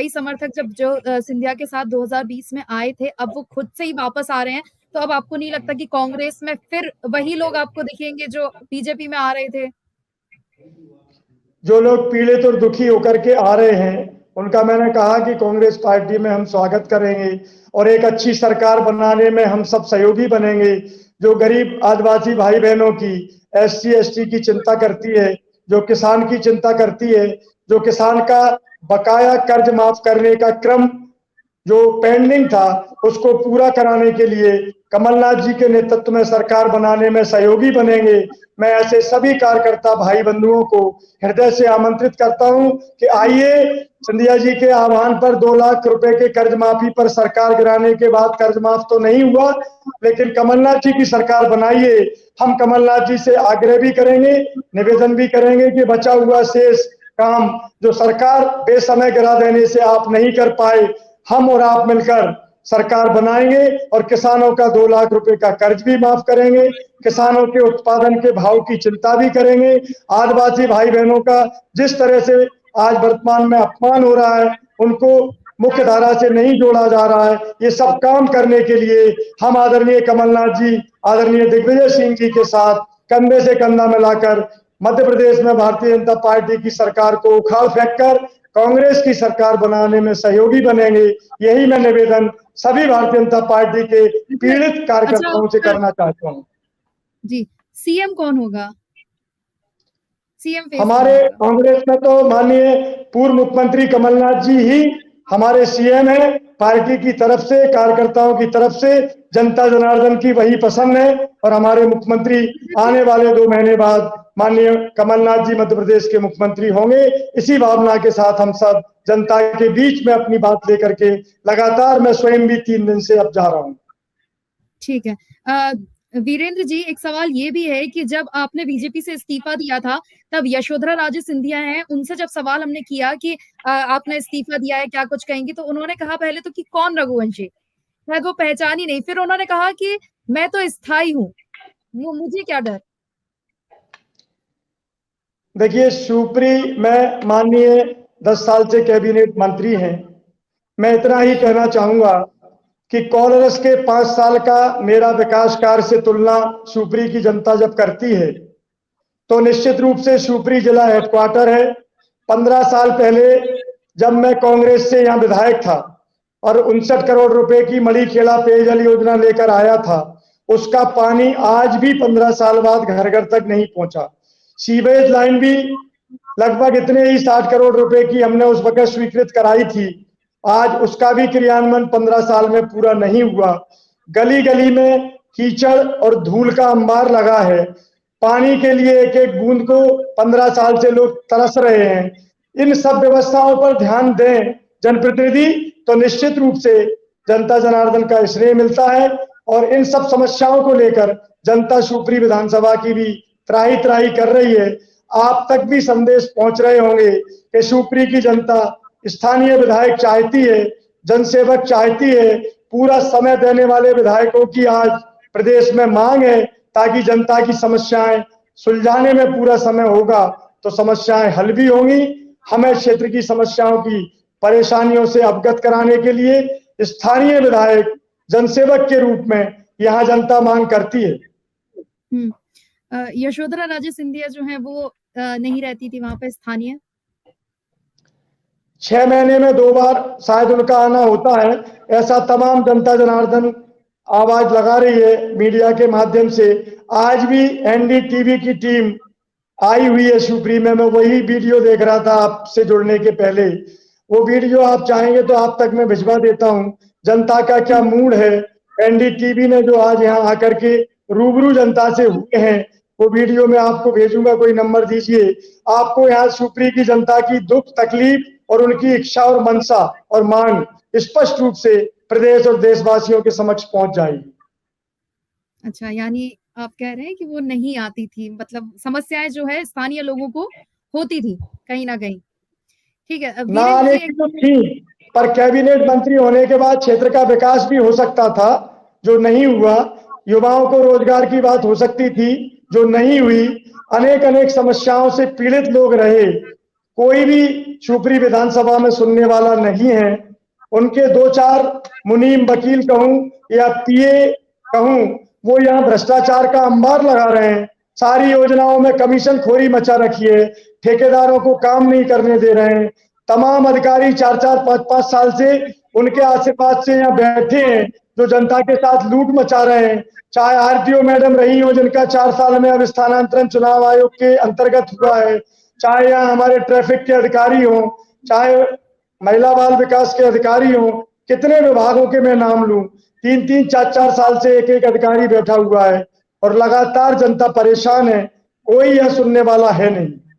कई समर्थक जब जो सिंधिया के साथ 2020 में आए थे, अब वो खुद से ही वापस आ रहे हैं, तो अब आपको नहीं लगता कि कांग्रेस में फिर वही लोग आपको दिखेंगे जो बीजेपी में आ रहे थे? जो लोग पीड़ित और दुखी होकर के आ रहे हैं, उनका मैंने कहा कि कांग्रेस पार्टी में हम स्वागत करेंगे और एक अच्छी सरकार बनाने में हम सब सहयोगी बनेंगे। जो गरीब आदिवासी भाई बहनों की, एससी एसटी की चिंता करती है, जो किसान की चिंता करती है, जो किसान का बकाया कर्ज माफ करने का क्रम जो पेंडिंग था उसको पूरा कराने के लिए कमलनाथ जी के नेतृत्व में सरकार बनाने में सहयोगी बनेंगे। मैं ऐसे सभी कार्यकर्ता भाई बंधुओं को हृदय से आमंत्रित करता हूं कि आइए, सिंधिया जी के आह्वान पर 2 लाख रुपए के कर्ज माफी पर सरकार गिराने के बाद कर्ज माफ तो नहीं हुआ, लेकिन कमलनाथ जी की सरकार बनाइए। हम कमलनाथ जी से आग्रह भी करेंगे, निवेदन भी करेंगे कि बचा हुआ शेष काम जो सरकार बेसमय गिरा देने से आप नहीं कर पाए, हम और आप मिलकर सरकार बनाएंगे और किसानों का 2 लाख रुपए का कर्ज भी माफ करेंगे, किसानों के उत्पादन के भाव की चिंता भी करेंगे। आदिवासी भाई बहनों का जिस तरह से आज वर्तमान में अपमान हो रहा है, उनको मुख्य धारा से नहीं जोड़ा जा रहा है, ये सब काम करने के लिए हम आदरणीय कमलनाथ जी, आदरणीय दिग्विजय सिंह जी के साथ कंधे से कंधा मिलाकर मध्य प्रदेश में भारतीय जनता पार्टी की सरकार को उखाड़ फेंककर कांग्रेस की सरकार बनाने में सहयोगी बनेंगे। यही मैं निवेदन सभी भारतीय जनता पार्टी के पीड़ित कार्यकर्ताओं से करना चाहता हूं। जी, सीएम कौन होगा? सीएम हमारे कांग्रेस में तो माननीय पूर्व मुख्यमंत्री कमलनाथ जी ही हमारे सीएम हैं। पार्टी की तरफ से, कार्यकर्ताओं की तरफ से जनता जनार्दन की वही पसंद है और हमारे मुख्यमंत्री आने वाले 2 महीने बाद माननीय कमलनाथ जी मध्य प्रदेश के मुख्यमंत्री होंगे। इसी भावना के साथ हम सब जनता के बीच में अपनी बात लेकर के लगातार मैं स्वयं भी 3 दिन से अब जा रहा हूं। ठीक है। वीरेंद्र जी, एक सवाल ये भी है कि जब आपने बीजेपी से इस्तीफा दिया था, तब यशोधरा राजे सिंधिया हैं, उनसे जब सवाल हमने किया कि आपने इस्तीफा दिया है, क्या कुछ कहेंगी, तो उन्होंने कहा पहले तो कि कौन रघुवंशी, शायद वो पहचान ही नहीं। फिर उन्होंने कहा कि मैं तो स्थायी हूँ, मुझे क्या डर। देखिए, शिवपुरी में माननीय 10 साल से कैबिनेट मंत्री हैं। मैं इतना ही कहना चाहूंगा कि कांग्रेस के 5 साल का मेरा विकास कार्य से तुलना शिवपुरी की जनता जब करती है तो निश्चित रूप से शिवपुरी जिला हेडक्वार्टर है। 15 साल पहले जब मैं कांग्रेस से यहाँ विधायक था और 59 करोड़ रुपए की मणिखेड़ा पेयजल योजना लेकर आया था, उसका पानी आज भी 15 साल बाद घर घर तक नहीं पहुंचा। सीवेज लाइन भी लगभग इतने ही 60 करोड़ रुपए की हमने उस वक्त स्वीकृत कराई थी, आज उसका भी क्रियान्वयन 15 साल में पूरा नहीं हुआ। गली गली में कीचड़ और धूल का अंबार लगा है, पानी के लिए एक एक बूंद को 15 साल से लोग तरस रहे हैं। इन सब व्यवस्थाओं पर ध्यान दें जनप्रतिनिधि, तो निश्चित रूप से जनता जनार्दन का श्रेय मिलता है और इन सब समस्याओं को लेकर जनता शिवपुरी विधानसभा की भी त्राही त्राही कर रही है। आप तक भी संदेश पहुंच रहे होंगे कि शिवपुरी की जनता स्थानीय विधायक चाहती है, जनसेवक चाहती है, पूरा समय देने वाले विधायकों की आज प्रदेश में मांग है, ताकि जनता की समस्याएं सुलझाने में पूरा समय होगा तो समस्याएं हल भी होंगी। हमें क्षेत्र की समस्याओं की परेशानियों से अवगत कराने के लिए स्थानीय विधायक जनसेवक के रूप में यहाँ जनता मांग करती है। यशोधरा राजे सिंधिया जो है वो नहीं रहती थी वहां पे स्थानीय? 6 महीने में 2 बार शायद उनका आना होता है, ऐसा तमाम जनता जनार्दन आवाज लगा रही है मीडिया के माध्यम से। आज भी एनडीटीवी की टीम आई हुई है शिवपुरी में। मैं वही वीडियो देख रहा था आपसे जुड़ने के पहले, वो वीडियो आप चाहेंगे तो आप तक मैं भिजवा देता हूं। जनता का क्या मूड है, एनडीटीवी ने जो आज यहाँ आकर के रूबरू जनता से हुए हैं, वो वीडियो में आपको भेजूंगा, कोई नंबर दीजिए। आपको यहाँ शिवपुरी की जनता की दुख तकलीफ और उनकी इच्छा और मनसा और मांग स्पष्ट रूप से प्रदेश और देशवासियों के समक्ष पहुंच जाएगी। अच्छा, यानी आप कह रहे हैं कि वो नहीं आती थी, मतलब समस्याएं जो है स्थानीय लोगों को होती थी कहीं ना कहीं। ठीक है, ना आने की तो थी, पर कैबिनेट मंत्री होने के बाद क्षेत्र का विकास भी हो सकता था, जो नहीं हुआ। युवाओं को रोजगार की बात हो सकती थी, जो नहीं हुई। अनेक अनेक समस्याओं से पीड़ित लोग रहे, कोई भी शिवपुरी विधानसभा में सुनने वाला नहीं है। उनके 2-4 मुनीम वकील कहूं या पीए कहूं, वो यहाँ भ्रष्टाचार का अंबार लगा रहे हैं। सारी योजनाओं में कमीशन खोरी मचा रखी है, ठेकेदारों को काम नहीं करने दे रहे हैं। तमाम अधिकारी 4-4, 5-5 साल से उनके आशीर्वाद से यहाँ बैठे हैं, जो जनता के साथ लूट मचा रहे हैं। चाहे आरटीओ मैडम रही हो, जिनका 4 साल में अब स्थानांतरण चुनाव आयोग के अंतर्गत हुआ है, चाहे यहाँ हमारे ट्रैफिक के अधिकारी हो, चाहे महिला बाल विकास के अधिकारी हो, कितने विभागों के मैं नाम लूं, 3-3, 4-4 साल से एक-एक अधिकारी बैठा हुआ है और लगातार जनता परेशान है। कोई यह सुनने वाला है नहीं।